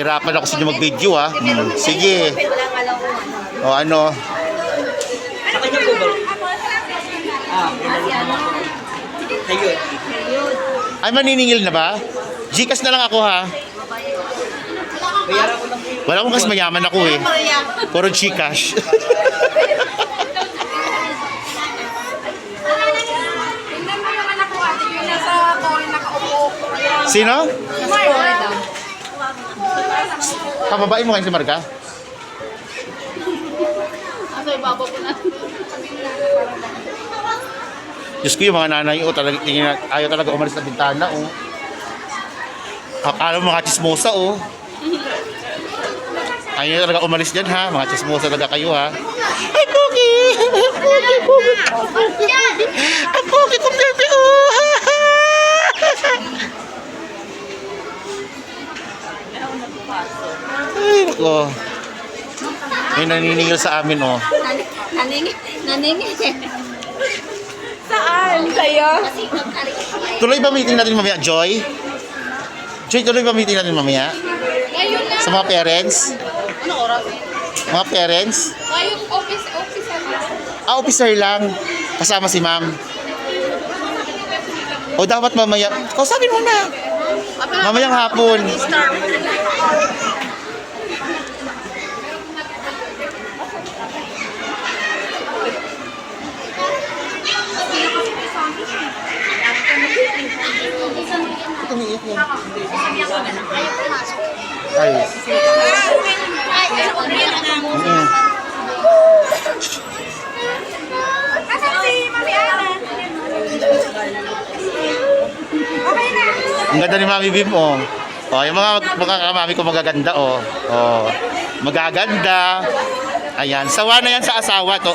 Nahihirapan ako sa inyo mag-video ha. Sige. O ano? Sa kanya po ba? Ayun. Ay, maniningil na ba? Gcash na lang ako ha. Bayaran ko lang po yun. Wala akong kasi mayaman ako eh. Puro Gcash. Tingnan mo yung anak ko ate, yung nasa Tori nakaupo. Sino? Nasa Tori daw. Kababae mo kayo si Marga? Nasa ibaba po na. Diyos ko yung mga nanay talaga, ayaw talaga umalis na bintana Akala mo mga chismosa Ayaw talaga umalis dyan ha. Mga chismosa talaga kayo ha. Ay, Pogi! Pogi! Ang Pogi kong bebe Ay, nako. May naniningil sa amin Naningin. Saan? Sa'yo? Tuloy ba meeting natin mamaya, Joy? Joy, tuloy ba meeting natin mamaya? Ngayon na. Sa mga parents? Anong oras? Mga parents? Ngayong officer na. Officer lang. Kasama si ma'am. O dapat mamaya. Kausapin mo na. Mamayang hapon. Tumiit niya. Ay. Asan si Mami Ana? Okay na. Ang ganda ni Mami Bim yung mga kamami ko magaganda Magaganda. Ayan, sawa na yan sa asawa to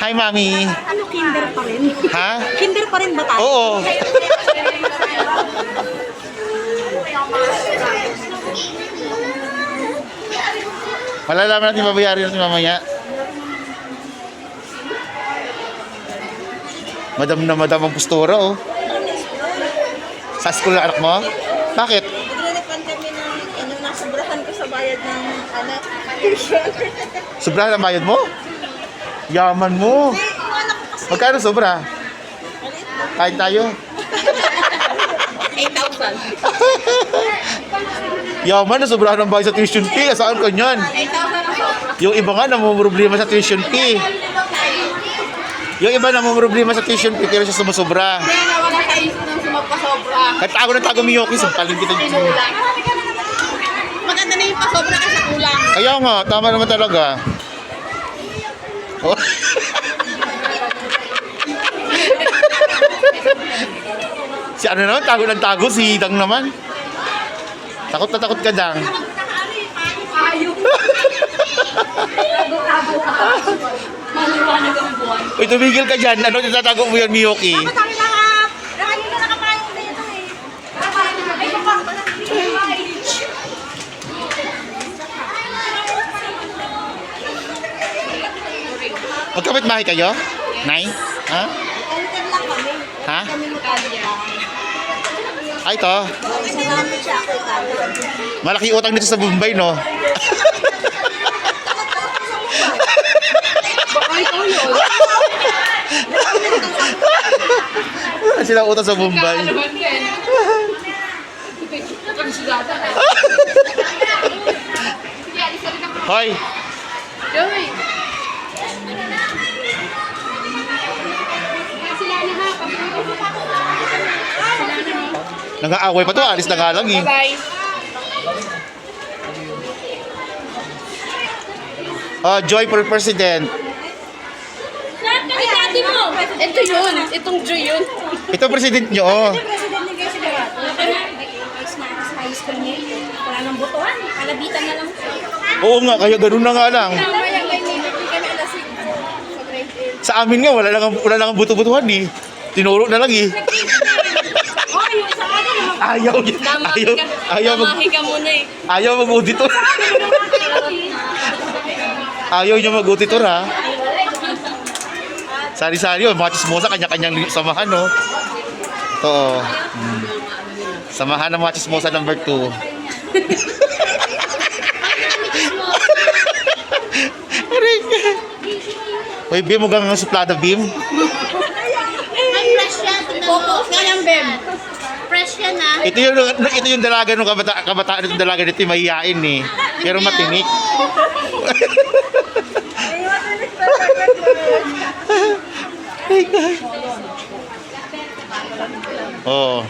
Hi, Mami. Ano, kinder pa rin? Ha? Kinder pa rin ba tayo? Oo. Malalaman natin babayarin natin mamaya. Madam na madam ang postura Sa school na anak mo? Bakit? Nagre-refund kami ng nasobrahan ko sa bayad ng tuition. Sobrahan ang bayad mo? Yaman mo. Magkano sobra? Kain tayo. 8,000. Yaman na sobrahan ang bayad sa tuition fee. Saan ka niyan? 8,000 Yung iba nga namumroblema sa tuition fee. Yung iba namumroblema sa tuition fee pero siya sumusobra. Kaya nawala sa isip ng sumapasobra. Kahit ako ng tago Miyoki, sampalin kita dito. Maganda na yung pasobra ka sa kulang. Kaya nga, tama naman talaga. Oh. Si ano naman, tago ng tago, si Dang naman. Takot na takot ka, Dang. Ayaw. Maliwanag ang buwan. Uy, tumigil ka dyan. Ano tatago mo yan, Miyoki? Lagi ka nakapayang ko na ito Ay, baka ba na Magkapit-bahay kayo? Nay? Ha? Enter lang kami. Ha? Kami mag-alya. Ay, ito. Salamat siya ako Italia. Malaki utang dito sa Bombay, no? Baka ikaw yun. Sila utang sa Bombay. Hoy! Joey. Nag-aaway pa to, alis na nga lang eh. Bye-bye. Joy for President. Ay, dati mo. Ito yun. Itong Joy yun. Ito president nyo, President ni Grace Liberato. High school niya. Wala nang butuan. Kalabitan na lang. Oo nga, kaya ganun na nga lang. Mamaya may meeting kami alas 5 sa grade 8. Sa amin nga, wala lang ang buto-butuhan eh. Tinuro na lang eh. Oh, yung sa akin, Ayaw, Namahi ka muna eh. ayaw mag-auditor. Ayaw niya mag-auditor ha. Sari-sari oh, mga chismosa, kanya-kanyang samahan no. Oo. Samahan ng mga chismosa number 2. Uy, Bim, huwag kang suplada, Bim. Ay, fresh yan. Popost nga yung Bem. Fresh yan ah. Ito yung dalaga ng kabataan ng dalaga nito, yung mahihain eh. Pero matinik. Oo.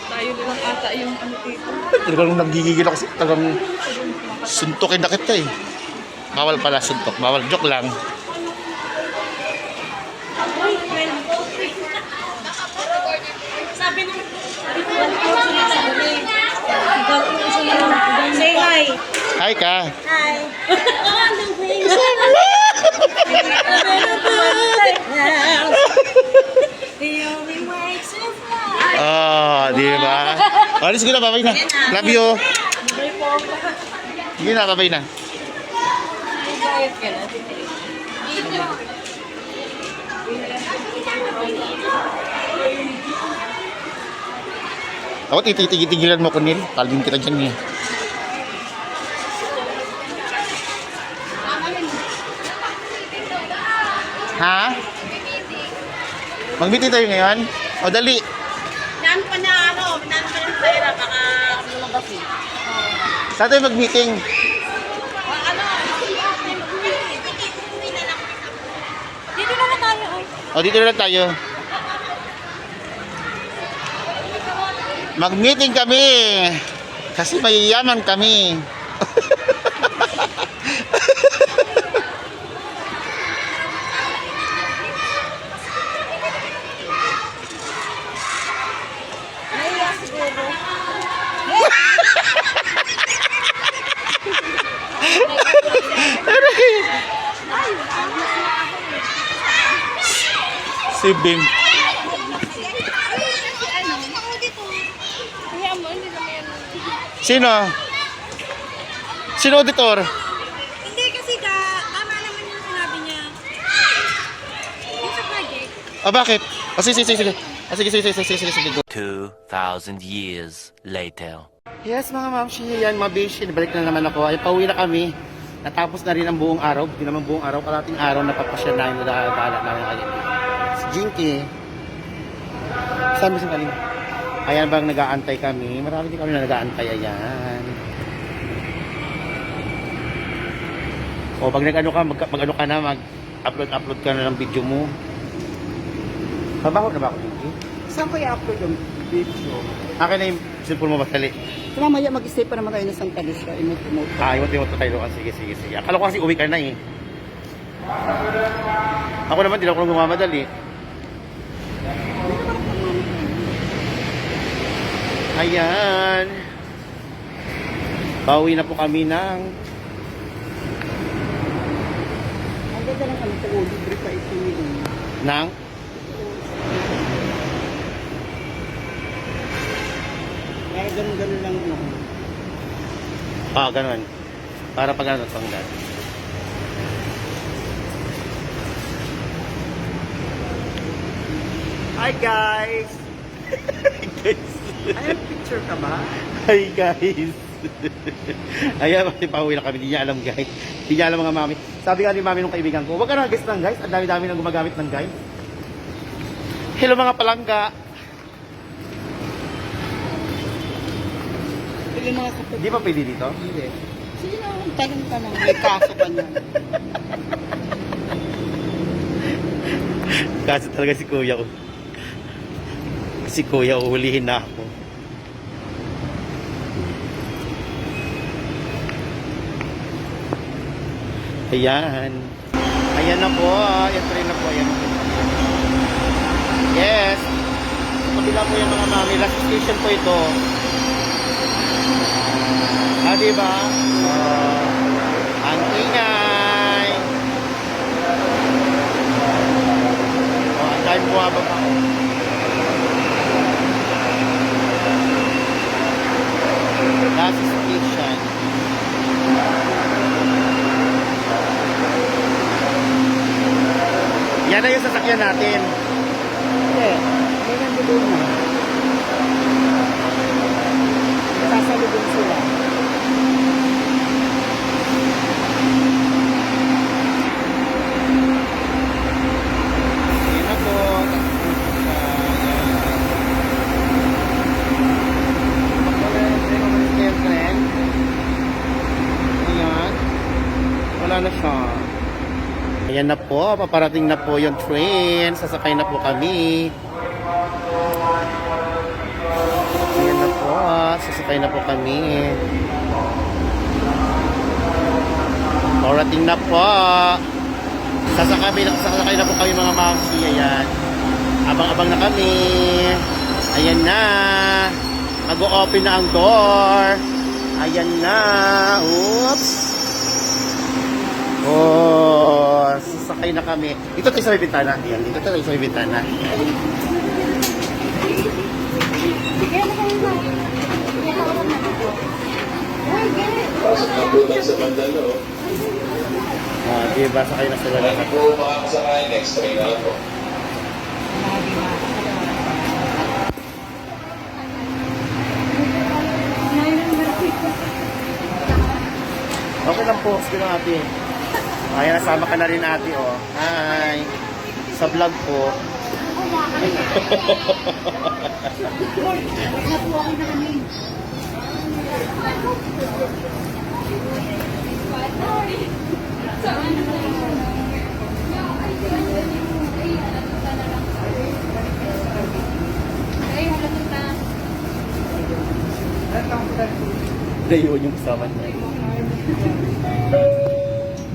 Tayo lang ata yung ano dito. Talagang nanggigigil ako. Talagang suntukin na kita eh. Bawal pala suntok. Bawal. Joke lang. Sabi nung say hi. Hi ka. Hi. Oh, di ba? Alis ko na, babay na. Love you. Sige na, babay na. Ako titigilan mo ko nil. Kalbin kita dyan eh. Ha? Mag-meeting tayo ngayon? O dali. Nan pa na ano, nan pa yung pera, baka lumabas eh. Saan tayo mag-meeting? Dito naman tayo. O dito na lang tayo. Mag-meeting kami. Kasi mayayaman kami. Naiya siguro. Si Bim. Sino? Sino auditor? Hindi kasi tama naman yung sinabi niya. Yung sa project. Ah, bakit? Ah, sige, sige, sige. Ah, sige, sige, sige, sige, sige, sige. 2,000 years later. Yes, mga mamshi, yan, mga beshi. Balik na naman ako. Ay, pauwi na kami. Natapos na rin ang buong araw. Hindi naman buong araw. Kalating araw na papasya na yung nadaalat namin ngayon. Si Jinky. Saan mo sinaling? Ayan bang nag-aantay kami? Marami din kami na nag-aantay. Ayan. O, pag nag-ano ka, mag-ano ka na, mag-upload ka na ng video mo. Babaho na ba ako, Jinky? Saan ko i-upload yung video? Akin na yung cellphone mo masali. So, mamaya mag-stay pa naman kayo ng Santa Lucia. Emote-emote. Imot tayo. Sige, sige, sige. Akala ko kasi uwi ka na eh. Ako naman, di na ako nang gumamadali. Ayan. Pauwi na po kami ng... Ang ganda lang kami sa libre pa ito yun. Nang? Kaya ganun-ganun lang ano. Ganun. Para pag ano tanggal. Hi guys! Ayan, picture ka ba? Hi guys. Ayan, kasi pauwi na kami. Di niya alam guys. Di niya alam mga mami. Sabi nga ni mami nung kaibigan ko, huwag ka na guys ng guys. Ang dami-dami nang gumagamit ng guys. Hello mga palangga. Pili mga kapatid. Di pa pwede dito? Hindi. Sige na, tanong ka na. May kaso ba niya? Kaso talaga si kuya ko. Si kuya, uhulihin na ako. Ayan. Ayan na po. Ayan pa rin na po. Ayan. Yes. Kabila po yung mga mami. Last station po ito. Diba? Ang ingay. Yan na yung sasakyan natin. Hindi. May nandito na. Sasalubong sila. Yan na po. Ayan. Wala na siya. Ayan na po, paparating na po yung train. Sasakay na po kami. Ayan na po, sasakay na po kami. Parating na po. Sasakay na po kami mga mamsi. Ayan. Abang-abang na kami. Ayan na. Mag-o-open na ang door. Ayan na. Oops. Oh, sasakay na kami. Dito tayo sa may bintana. Ayan, dito tayo sa may bintana. Pasok na po tayo sa Mandalo. Diba, sakay na sila lahat. Po makakasakay, next train na lang po. Okay lang po, sige lang ate. Ayan, nasama ka na rin ate, oh. Hi. Sa vlog po. Dayo yung kasama niya.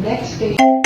Next station.